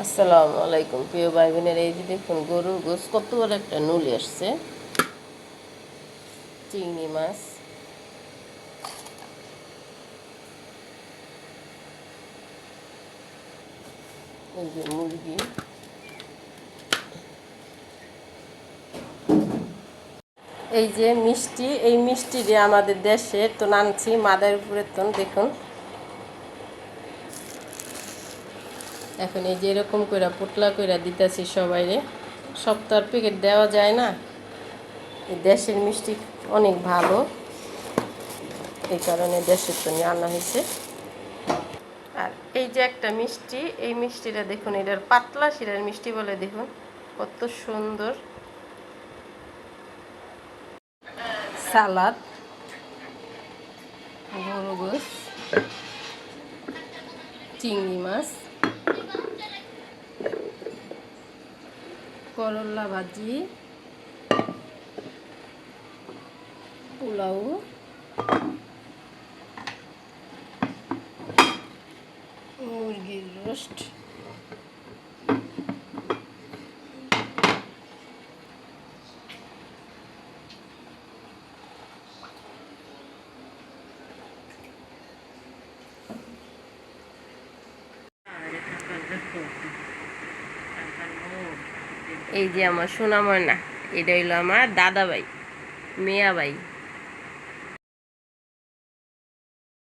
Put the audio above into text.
আসসালামু আলাইকুম প্রিয় ভাই বোনের। এই যে দেখুন গরুর গোশ কত বড় একটা নলি আসছে। চিংড়ি মাছ, এই যে মুরগি, এই যে মিষ্টি। এই মিষ্টি যে আমাদের দেশে তো আনছি মাদার উপরে। তো দেখুন এখন এই যে এরকম করে পোটলা করে দিতেছি সবাইরে। সব তো আর প্যাকেট দেওয়া যায় না। এই দেশের মিষ্টি অনেক ভালো, এই কারণে দেশের তো নিয়ে আনা হয়েছে। আর এই যে একটা মিষ্টি, এই মিষ্টিটা দেখুন, এটার পাতলা শিরার মিষ্টি বলে। দেখুন কত সুন্দর। সালাদ, গরু গোশ, চিংড়ি মাছ, করলা ভাজি, পোলাও, মুরগির রোস্ট, এই যে আমার সোনা ময়না, এটা হইলো আমার দাদা ভাই, মিয়া ভাই।